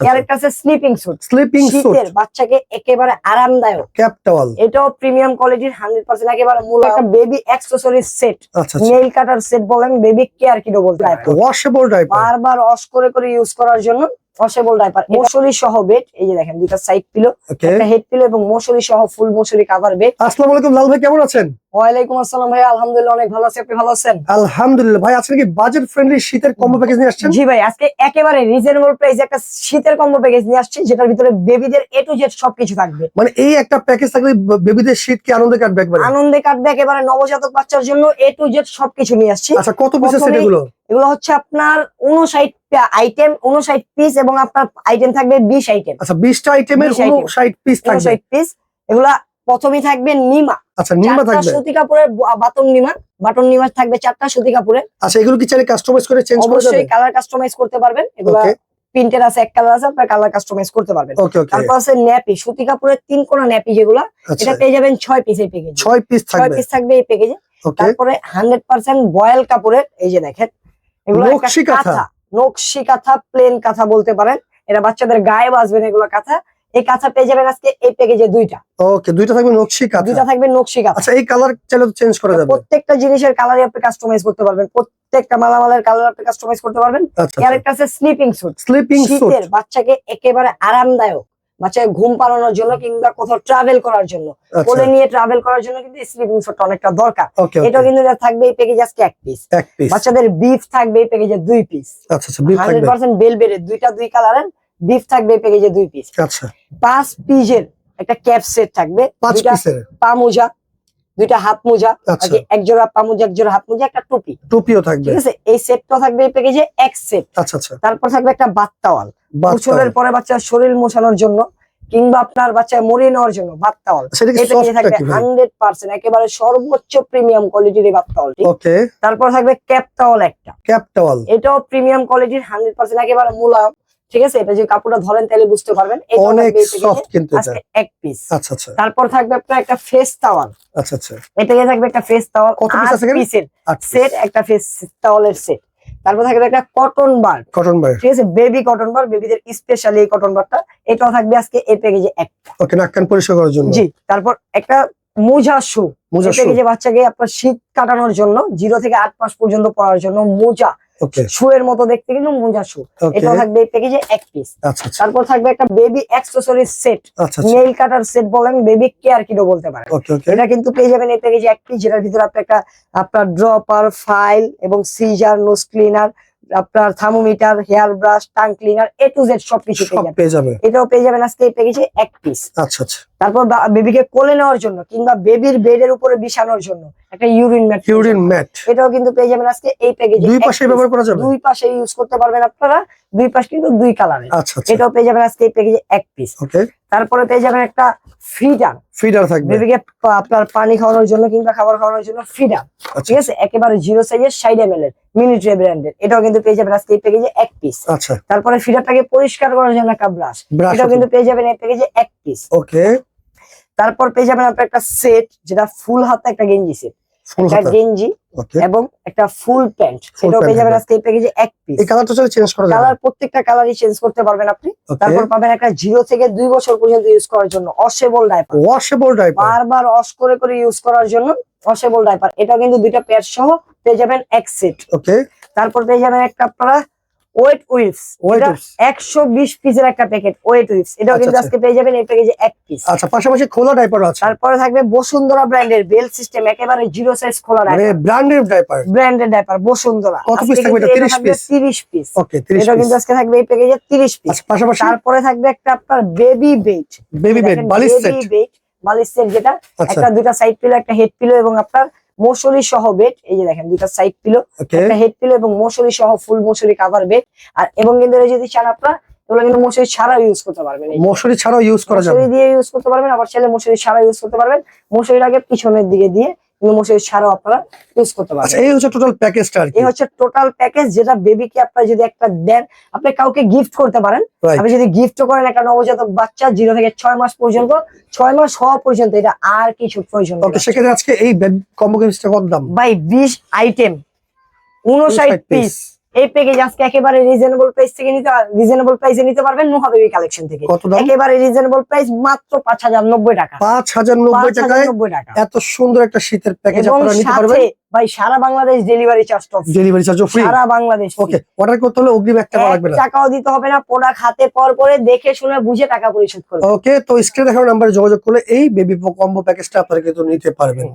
Character আছে sleeping sweet. Sleeping sweet শীতের বাচ্চাকে একেবারে আরামদায়ক ক্যাপ টাওয়াল। এটাও প্রিমিয়াম কোয়ালিটির 100% একেবারে মূল একটা বেবি অ্যাকসেসরিজ সেট। আচ্ছা নেইল কাটার সেট বলেন, বেবি কেয়ার কিটও বলতে হয়। ওয়াশেবল ডাইপার, বারবার ওয়াশ করে ইউজ করার জন্য ওয়াশেবল ডাইপার। মশারি সহ বেড, এই যে দেখেন দুইটা সাইড পিলো, একটা হেড পিলো এবং মশারি সহ ফুল মশারি কভার বেড। আসসালামু আলাইকুম লাল ভাই, কেমন আছেন? ওয়ালাইকুম আসসালাম ভাই, আলহামদুলিল্লাহ অনেক ভালো আছি। আপনি ভালো আছেন? আলহামদুলিল্লাহ। ভাই আজকে কি বাজেট ফ্রেন্ডলি শীতের কম্বো প্যাকেজ নিয়ে আসছেন? জি ভাই, আজকে একেবারে রিজনেবল প্রাইসে একটা শীতের কম্বো প্যাকেজ নিয়ে আসছি, যেটার ভিতরে বেবিদের এ টু জেড সবকিছু থাকবে। মানে এই একটা প্যাকেজ থাকলে বেবিদের শীত কি আনন্দে কাটবে একবারে? আনন্দে কাটবে একেবারে, নবজাতক বাচ্চার জন্য এ টু জেড সবকিছু নিয়ে আসছি। আচ্ছা, কত পিসের সেট এগুলো? এগুলো হচ্ছে আপনার 59 আইটেম, 59 পিস এবং আপনার আইটেম থাকবে 20 আইটেম। আচ্ছা, 20টা আইটেমের 59 পিস থাকবে। 59 পিস। এগুলা প্রথমেই থাকবে নিমা। আচ্ছা, নিমা থাকবে, সুতি কাপড়ের বাটন নিমা থাকবে 4টা সুতি কাপড়ের। আচ্ছা, এগুলো কি চাইলে কাস্টমাইজ করে চেঞ্জ করা যাবে? অবশ্যই কালার কাস্টমাইজ করতে পারবেন। এগুলা প্রিন্টের আছে, এক কালার আছে, আপনার কালার কাস্টমাইজ করতে পারবেন। তারপর আছে ন্যাপি, সুতি কাপড়ের 3 কোণা ন্যাপি, যেগুলা এটা পেয়ে যাবেন 6 পিস এই প্যাকেজে। 6 পিস থাকবে, 6 পিস থাকবে এই প্যাকেজে। তারপরে 100% বয়েল কাপড়ের, এই যে দেখেন এগুলো নকশি কাঁথা, নকশি কাঁথা, প্লেন কাঁথা বলতে পারেন। এটা বাচ্চাদের গায়ে বাজবেন এগুলো কাঁথা। এই কাঁথা পেয়ে যাবেন আজকে এই প্যাকেজে দুইটা। ওকে, দুইটা থাকবে নকশি কাঁথা, দুইটা থাকবে নকশি কাঁথা। আচ্ছা, এই কালার চাইলে তো চেঞ্জ করা যাবে। প্রত্যেকটা জিনিসের কালারই আপনি কাস্টমাইজ করতে পারবেন, প্রত্যেকটা মালামালের কালার আপনি কাস্টমাইজ করতে পারবেন। ক্যারেক্টার আছে স্লিপিং স্যুট। স্লিপিং স্যুট শীতের বাচ্চাকে একেবারে আরামদায়ক, বাচ্চাকে ঘুম পাড়ানোর জন্য কিংবা কোথাও ট্রাভেল করার জন্য, কোলে নিয়ে ট্রাভেল করার জন্য কিন্তু স্লিপিং স্যুটটা অনেকটা দরকার। এটা কিন্তু থাকবে এই প্যাকেজে আজকে এক পিস। বাচ্চাদের বিফ থাকবে এই প্যাকেজে 2 পিস। আচ্ছা আচ্ছা, বিফ থাকবে 100% বেলবেটের দুইটা, 2 কালারের বিফ থাকবে এই প্যাকেজে 2 পিস। আচ্ছা, 5 পিসের একটা ক্যাপ সেট থাকবে, 5 পিসের পা মোজা, দুইটা হাত মোজা, এক জোড়া পা মোজা, এক জোড়া হাত মোজা, একটা টুপিও থাকবে। ঠিক আছে, এই সেটটা থাকবে এই প্যাকেজে এক সেট। আচ্ছা আচ্ছা, তারপর থাকবে একটা বাথ টাওয়াল, গোসলের পরে বাচ্চার শরীর মোছানোর জন্য কিংবা আপনার বাচ্চা মরিয়ে নেওয়ার জন্য বাথ টাওয়াল। এই প্যাকেজে থাকবে 100% একেবারে সর্বোচ্চ প্রিমিয়াম কোয়ালিটির এই বাথ টাওয়ালটি। ওকে, তারপর থাকবে ক্যাপ টাওয়াল একটা, ক্যাপ টাওয়াল এটাও প্রিমিয়াম কোয়ালিটির 100% একেবারে মুলায়ম। ঠিক আছে, এটা যে কাপড়টা ধরেন তাহলে বুঝতে পারবেন অনেক সফট কিন্তু এটা এক পিস। আচ্ছা আচ্ছা, তারপর থাকবে আপনার একটা ফেস টাওয়াল। আচ্ছা আচ্ছা, এটা থাকবে একটা ফেস টাওয়াল, কত পিস আছে এখানে? সেট, একটা ফেস টাওয়ালের সেট। তারপর থাকবে একটা কটন বার, ঠিক আছে, বেবি কটন বার, বেবিদের স্পেশালি এই কটন বারটা, এটাও থাকবে আজকে এই প্যাকেজে একটা। ওকে, নাক কান পরিষ্কার করার জন্য। জি, তারপর একটা মোজা শু, প্যাকেজে বাচ্চাকে আপনার শীত কাটানোর জন্য 0 থেকে 8 মাস পর্যন্ত পরার জন্য মোজা, শুয়ের মতো দেখতে কিন্তু মোজা শু, এটাও থাকবে এই প্যাকেজে এক পিস। তারপর থাকবে একটা বেবি অ্যাকসেসরিজ সেট, নেইল কাটার সেট বলেন, বেবি কেয়ার কিটও বলতে পারেন। এটা কিন্তু পেয়ে যাবেন এই প্যাকেজে এক পিস, যেটার ভিতরে আপনি একটা আপনার ড্রপার, ফাইল এবং সিজার, নোজ ক্লিনার, আপনার thermometer, hair brush, tongue cleaner, A to Z সবকিছু পেয়ে যাবে। এটাও পেয়ে যাবেন আজকে এই প্যাকেজে এক পিস। আচ্ছা আচ্ছা, তারপর বেবিকে কোলে নেওয়ার জন্য কিংবা বেবির বেডের উপরে বিছানোর জন্য একটা ইউরিন ম্যাট, এটাও কিন্তু পেয়ে যাবেন আজকে এই প্যাকেজে। দুই পাশে ব্যবহার করা যাবে, দুই পাশে ইউজ করতে পারবেন আপনারা, দুই পাশ কিন্তু 2 কালারের। এটাও পেয়ে যাবেন আজকে এই প্যাকেজে এক পিস। তারপরে পেয়ে যাবেন একটা ফিডার থাকবে, বেবিকে আপনার পানি খাওয়ানোর জন্য কিংবা খাবার খাওয়ানোর জন্য ফিডার। ঠিক আছে, একেবারে 0 সাইজের 60 ml এর মিলিটারি ব্র্যান্ডের, এটাও কিন্তু পেয়ে যাবেন আজকে এই প্যাকেজে এক পিস। তারপরে ফিডারটাকে পরিষ্কার করার জন্য একটা ব্রাশ, এটাও কিন্তু পেয়ে যাবেন এই প্যাকেজে এক পিস। ওকে, তারপর পেয়ে যাবেন আপনার একটা সেট, যেটা ফুল হাতা একটা গেঞ্জি সেট, একটা গেঞ্জি এবং একটা ফুল প্যান্ট, এটাও পেয়ে যাবেন আজকে এই প্যাকেজে এক পিস। এই কালারটা চাইলে চেঞ্জ করা যাবে, কালার প্রত্যেকটা কালারই চেঞ্জ করতে পারবেন আপনি। তারপর পাবেন একটা 0 থেকে 2 বছর পর্যন্ত ইউজ করার জন্য ওয়াশেবল ডাইপার, বারবার ওয়াশ করে ইউজ করার জন্য ওয়াশেবল ডাইপার, এটাও কিন্তু দুইটা পেয়ার সহ পেয়ে যাবেন এক সেট। ওকে, তারপর পেয়ে যাবেন একটা আপনারা ওয়েট উইপস, 120 পিসের একটা প্যাকেট ওয়েট উইপস, এটাও কিন্তু আজকে পেয়ে যাবেন এই প্যাকেজে এক পিস। আচ্ছা, পাশাপাশি খোলা ডাইপার আছে। তারপরে থাকবে বসুন্ধরা ব্র্যান্ডের বেল সিস্টেম, একেবারে 0 সাইজ খোলা ডাইপার, ব্র্যান্ডের ডাইপার বসুন্ধরা। কত পিস থাকবে এটা? 30 পিস। ওকে, এটা কিন্তু আজকে থাকবে এই প্যাকেজে 30 পিস। পাশাপাশি তারপরে থাকবে একটা আপনার বেবি বেড বালিশ সেট, যেটা একটা দুইটা সাইড পিলো, একটা হেড পিলো এবং আপনার মশারি সহ বেড, এই যে দেখেন দুইটা সাইড পিলো, একটা হেড পিলো এবং মশারি সহ ফুল মশারি কভার বেড। আর এবং কিন্তু যদি চান আপনারা এগুলো কিন্তু মশারি ছাড়াও ইউজ করতে পারবেন, মশারি ছাড়াও ইউজ করা যাবে, মশারি দিয়ে ইউজ করতে পারবেন, আবার চাইলে মশারি ছাড়াও ইউজ করতে পারবেন। মশারির আগে পিছনের দিকে দিয়ে মশারি ছাড়াও আপনারা ইউজ করতে পারবেন। এই হচ্ছে টোটাল প্যাকেজটা, এই হচ্ছে টোটাল প্যাকেজ, যেটা বেবিকে আপনারা যদি একটা দেন, আপনি কাউকে গিফট করতে পারেন। আপনি যদি গিফট করেন একটা নবজাতক বাচ্চা 0 থেকে 6 মাস পর্যন্ত, 6 মাস হওয়া পর্যন্ত, এটা আর কিছু প্রয়োজন নেই। সেক্ষেত্রে আজকে এই কম্বো প্যাকেজটা কত দাম ভাই? 20 আইটেম, 59 পিস, এই প্যাকেজ আজকে একেবারে রিজনেবল প্রাইস থেকে রিজনেবল প্রাইসে নিতে পারবেন নুহা বেবি কালেকশন থেকে। কত দাম? একেবারে রিজনেবল প্রাইস মাত্র 5090 টাকা। 5090 টাকায় এত সুন্দর একটা শীতের প্যাকেজ আপনারা নিতে পারবেন। ভাই সারা Bangladesh delivery charge free. Delivery charge free সারা বাংলাদেশ। ওকে, অর্ডার করতে হলে অগ্রিম 1 টাকা লাগবে না, টাকাও দিতে হবে না, প্রোডাক্ট হাতে পর করে দেখে শুনে বুঝে টাকা পরিশোধ করবেন। ওকে, তো স্ক্রিনে দেখানো নম্বরে যোগাযোগ করলে এই বেবি কম্বো প্যাকেজটা আপনারা কিন্তু নিতে পারবেন।